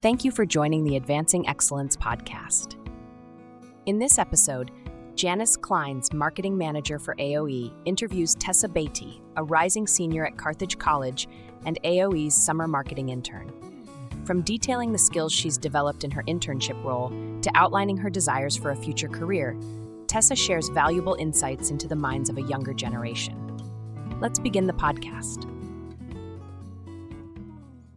Thank you for joining the Advancing Excellence podcast. In this episode, Janice Clines, marketing manager for AOE, interviews Tessa Baty, a rising senior at Carthage College and AOE's summer marketing intern. From detailing the skills she's developed in her internship role to outlining her desires for a future career, Tessa shares valuable insights into the minds of a younger generation. Let's begin the podcast.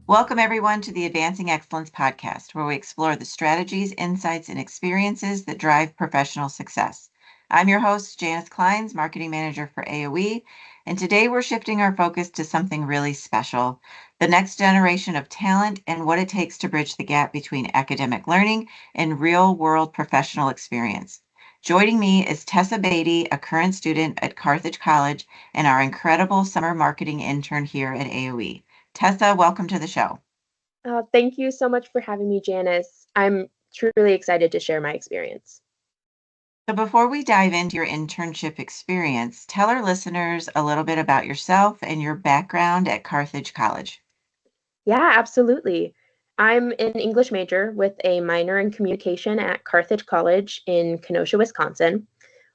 Welcome, everyone, to the Advancing Excellence podcast, where we explore the strategies, insights, and experiences that drive professional success. I'm your host, Janice Clines, marketing manager for AOE, and today we're shifting our focus to something really special, the next generation of talent and what it takes to bridge the gap between academic learning and real-world professional experience. Joining me is Tessa Baty, a current student at Carthage College and our incredible summer marketing intern here at AOE. Tessa, welcome to the show. Thank you so much for having me, Janice. I'm truly excited to share my experience. So before we dive into your internship experience, tell our listeners a little bit about yourself and your background at Carthage College. Yeah, absolutely. I'm an English major with a minor in communication at Carthage College in Kenosha, Wisconsin.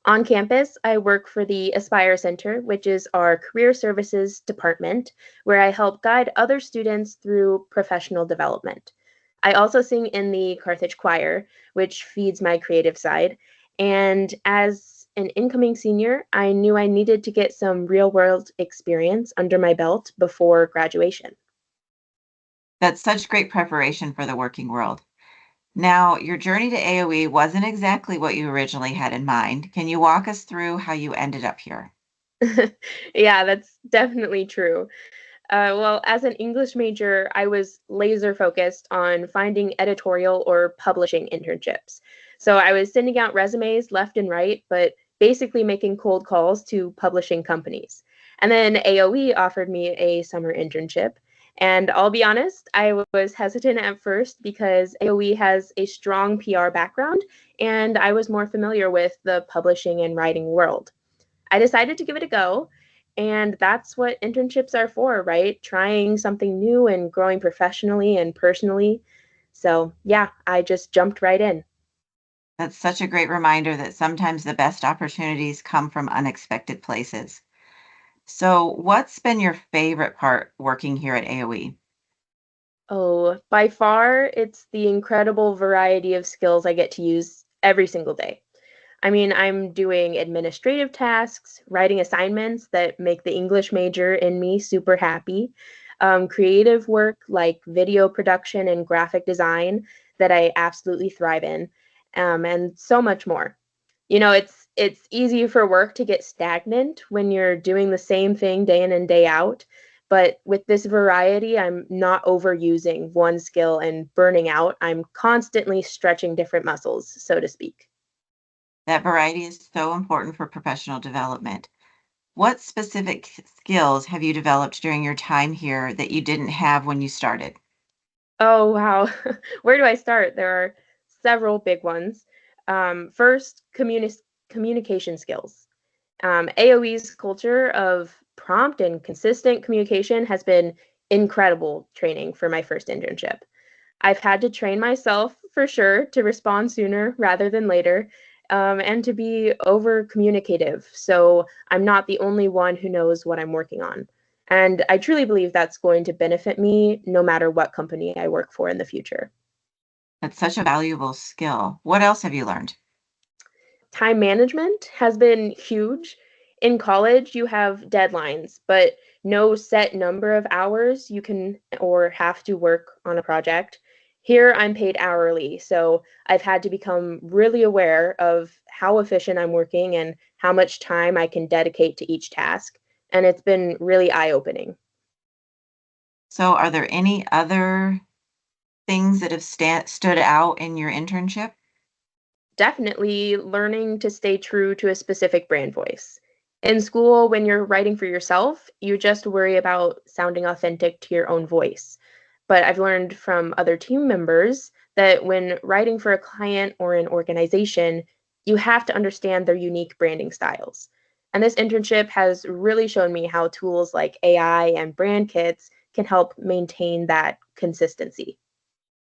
On campus, I work for the Aspire Center, which is our career services department, where I help guide other students through professional development. I also sing in the Carthage Choir, which feeds my creative side. And as an incoming senior, I knew I needed to get some real-world experience under my belt before graduation. That's such great preparation for the working world. Now, your journey to AOE wasn't exactly what you originally had in mind. Can you walk us through how you ended up here? Yeah, that's definitely true. Well, as an English major, I was laser focused on finding editorial or publishing internships. So I was sending out resumes left and right, but basically making cold calls to publishing companies. And then AOE offered me a summer internship. And I'll be honest, I was hesitant at first because AOE has a strong PR background, and I was more familiar with the publishing and writing world. I decided to give it a go. And that's what internships are for, right? Trying something new and growing professionally and personally. So, yeah, I just jumped right in. That's such a great reminder that sometimes the best opportunities come from unexpected places. So, what's been your favorite part working here at AOE? Oh, by far, it's the incredible variety of skills I get to use every single day. I mean, I'm doing administrative tasks, writing assignments that make the English major in me super happy, creative work like video production and graphic design that I absolutely thrive in, and so much more. It's easy for work to get stagnant when you're doing the same thing day in and day out. But with this variety, I'm not overusing one skill and burning out. I'm constantly stretching different muscles, so to speak. That variety is so important for professional development. What specific skills have you developed during your time here that you didn't have when you started? Oh, wow. Where do I start? There are several big ones. First, communication skills. AOE's culture of prompt and consistent communication has been incredible training for my first internship. I've had to train myself for sure to respond sooner rather than later, and to be over communicative. So I'm not the only one who knows what I'm working on. And I truly believe that's going to benefit me no matter what company I work for in the future. That's such a valuable skill. What else have you learned? Time management has been huge. In college, you have deadlines, but no set number of hours you can or have to work on a project. Here, I'm paid hourly, so I've had to become really aware of how efficient I'm working and how much time I can dedicate to each task. And it's been really eye-opening. So, are there any other things that have stood out in your internship? Definitely learning to stay true to a specific brand voice. In school, when you're writing for yourself, you just worry about sounding authentic to your own voice. But I've learned from other team members that when writing for a client or an organization, you have to understand their unique branding styles. And this internship has really shown me how tools like AI and brand kits can help maintain that consistency.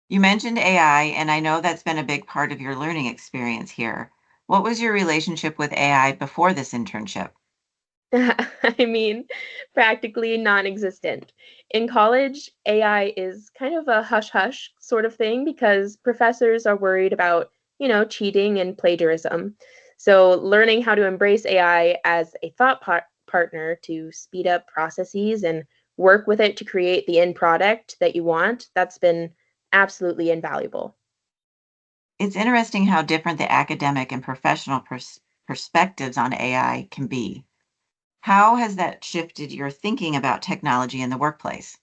You mentioned AI, and I know that's been a big part of your learning experience here. What was your relationship with AI before this internship? I mean, practically non-existent. In college, AI is kind of a hush-hush sort of thing because professors are worried about, cheating and plagiarism. So, learning how to embrace AI as a partner to speed up processes and work with it to create the end product that you want, that's been absolutely invaluable. It's interesting how different the academic and professional perspectives on AI can be. How has that shifted your thinking about technology in the workplace?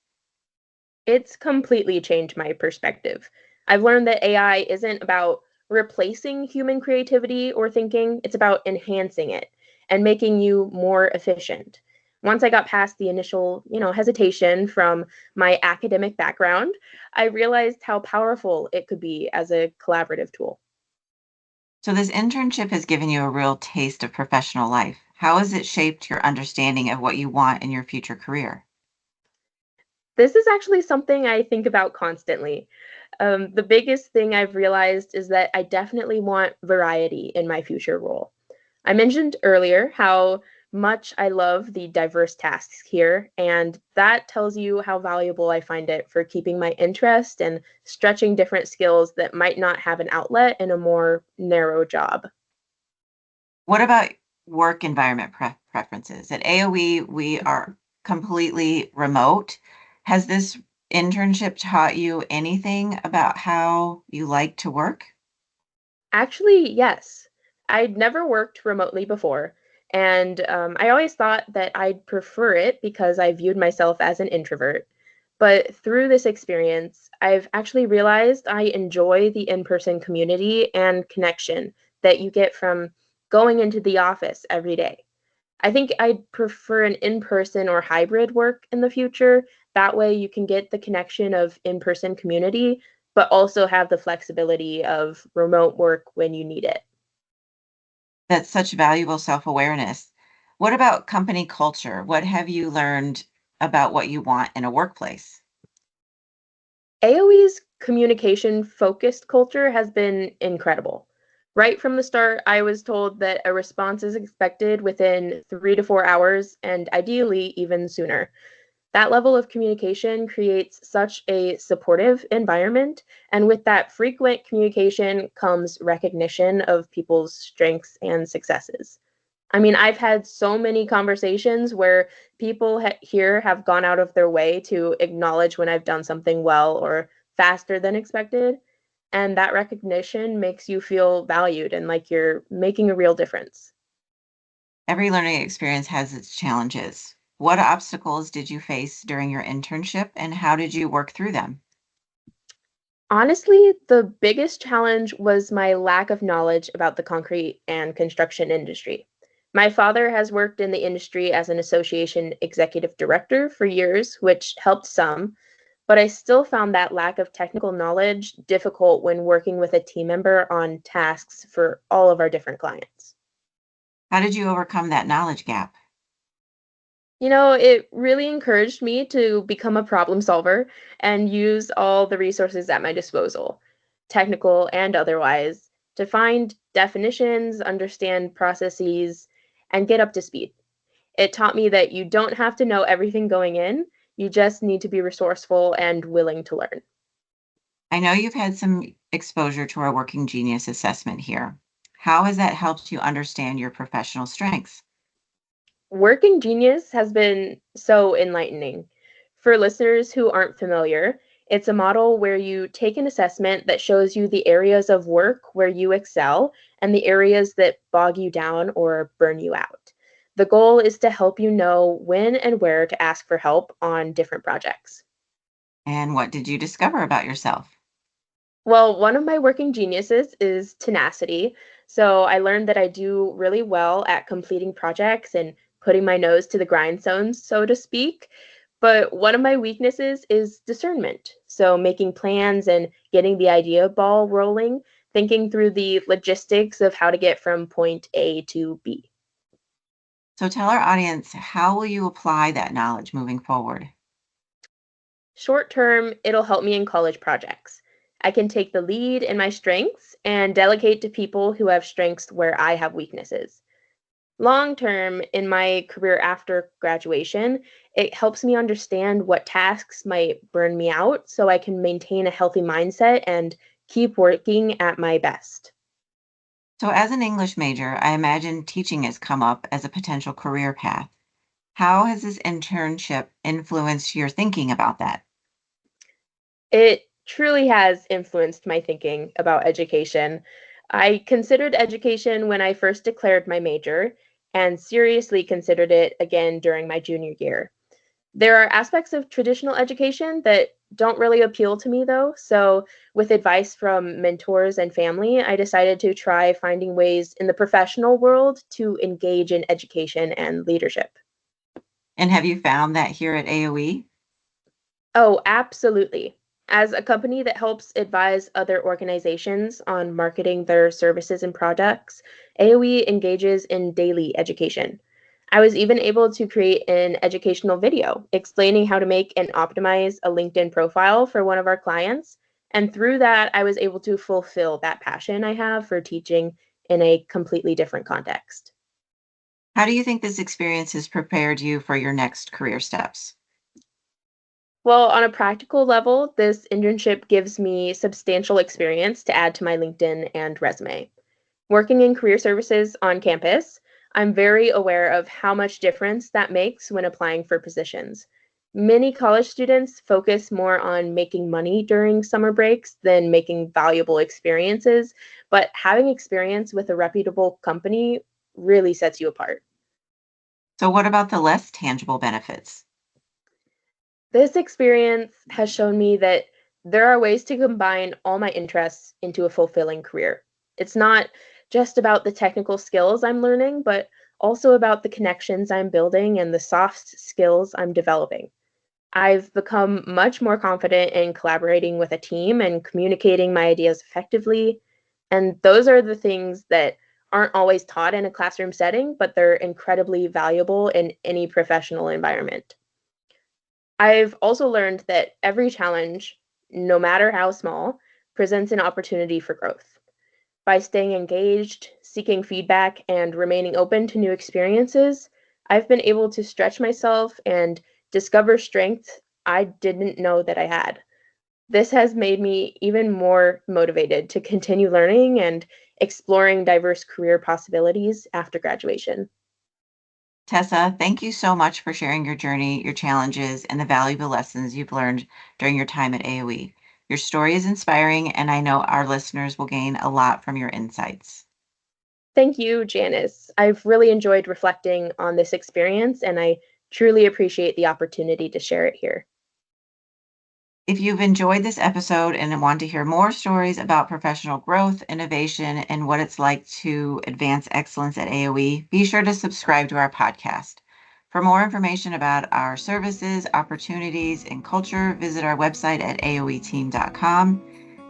It's completely changed my perspective. I've learned that AI isn't about replacing human creativity or thinking, it's about enhancing it and making you more efficient. Once I got past the initial, hesitation from my academic background, I realized how powerful it could be as a collaborative tool. So, this internship has given you a real taste of professional life. How has it shaped your understanding of what you want in your future career? This is actually something I think about constantly. The biggest thing I've realized is that I definitely want variety in my future role. I mentioned earlier how much I love the diverse tasks here, and that tells you how valuable I find it for keeping my interest and stretching different skills that might not have an outlet in a more narrow job. What about work environment preferences? At AOE, we are completely remote. Has this internship taught you anything about how you like to work? Actually, yes. I'd never worked remotely before, and I always thought that I'd prefer it because I viewed myself as an introvert. But through this experience, I've actually realized I enjoy the in person community and connection that you get from going into the office every day. I think I'd prefer an in person or hybrid work in the future. That way, you can get the connection of in person community, but also have the flexibility of remote work when you need it. That's such valuable self-awareness. What about company culture? What have you learned about what you want in a workplace? AOE's communication focused culture has been incredible. Right from the start, I was told that a response is expected within 3 to 4 hours and ideally even sooner. That level of communication creates such a supportive environment. And with that frequent communication comes recognition of people's strengths and successes. I mean, I've had so many conversations where people here have gone out of their way to acknowledge when I've done something well or faster than expected. And that recognition makes you feel valued and like you're making a real difference. Every learning experience has its challenges. What obstacles did you face during your internship and how did you work through them? Honestly, the biggest challenge was my lack of knowledge about the concrete and construction industry. My father has worked in the industry as an association executive director for years, which helped some, but I still found that lack of technical knowledge difficult when working with a team member on tasks for all of our different clients. How did you overcome that knowledge gap? It really encouraged me to become a problem solver and use all the resources at my disposal, technical and otherwise, to find definitions, understand processes, and get up to speed. It taught me that you don't have to know everything going in, you just need to be resourceful and willing to learn. I know you've had some exposure to our Working Genius assessment here. How has that helped you understand your professional strengths? Working Genius has been so enlightening. For listeners who aren't familiar, it's a model where you take an assessment that shows you the areas of work where you excel and the areas that bog you down or burn you out. The goal is to help you know when and where to ask for help on different projects. And what did you discover about yourself? Well, one of my working geniuses is tenacity. So I learned that I do really well at completing projects and putting my nose to the grindstones, so to speak. But one of my weaknesses is discernment. So making plans and getting the idea ball rolling, thinking through the logistics of how to get from point A to B. So tell our audience, how will you apply that knowledge moving forward? Short term, it'll help me in college projects. I can take the lead in my strengths and delegate to people who have strengths where I have weaknesses. Long term, in my career after graduation, it helps me understand what tasks might burn me out so I can maintain a healthy mindset and keep working at my best. So, as an English major, I imagine teaching has come up as a potential career path. How has this internship influenced your thinking about that? It truly has influenced my thinking about education. I considered education when I first declared my major and seriously considered it again during my junior year. There are aspects of traditional education that don't really appeal to me, though. So, with advice from mentors and family, I decided to try finding ways in the professional world to engage in education and leadership. And have you found that here at AOE? Oh, absolutely. As a company that helps advise other organizations on marketing their services and products, AOE engages in daily education. I was even able to create an educational video explaining how to make and optimize a LinkedIn profile for one of our clients. And through that, I was able to fulfill that passion I have for teaching in a completely different context. How do you think this experience has prepared you for your next career steps? Well, on a practical level, this internship gives me substantial experience to add to my LinkedIn and resume. Working in career services on campus, I'm very aware of how much difference that makes when applying for positions. Many college students focus more on making money during summer breaks than making valuable experiences, but having experience with a reputable company really sets you apart. So, what about the less tangible benefits? This experience has shown me that there are ways to combine all my interests into a fulfilling career. It's not just about the technical skills I'm learning, but also about the connections I'm building and the soft skills I'm developing. I've become much more confident in collaborating with a team and communicating my ideas effectively. And those are the things that aren't always taught in a classroom setting, but they're incredibly valuable in any professional environment. I've also learned that every challenge, no matter how small, presents an opportunity for growth. By staying engaged, seeking feedback, and remaining open to new experiences, I've been able to stretch myself and discover strengths I didn't know that I had. This has made me even more motivated to continue learning and exploring diverse career possibilities after graduation. Tessa, thank you so much for sharing your journey, your challenges, and the valuable lessons you've learned during your time at AOE. Your story is inspiring, and I know our listeners will gain a lot from your insights. Thank you, Janice. I've really enjoyed reflecting on this experience, and I truly appreciate the opportunity to share it here. If you've enjoyed this episode and want to hear more stories about professional growth, innovation, and what it's like to advance excellence at AOE, be sure to subscribe to our podcast. For more information about our services, opportunities, and culture, visit our website at aoeteam.com.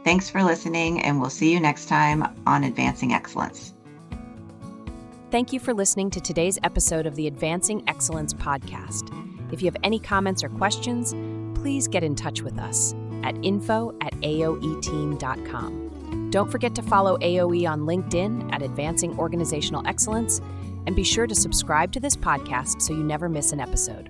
Thanks for listening, and we'll see you next time on Advancing Excellence. Thank you for listening to today's episode of the Advancing Excellence podcast. If you have any comments or questions, please get in touch with us at info@aoeteam.com. Don't forget to follow AOE on LinkedIn at Advancing Organizational Excellence, and be sure to subscribe to this podcast so you never miss an episode.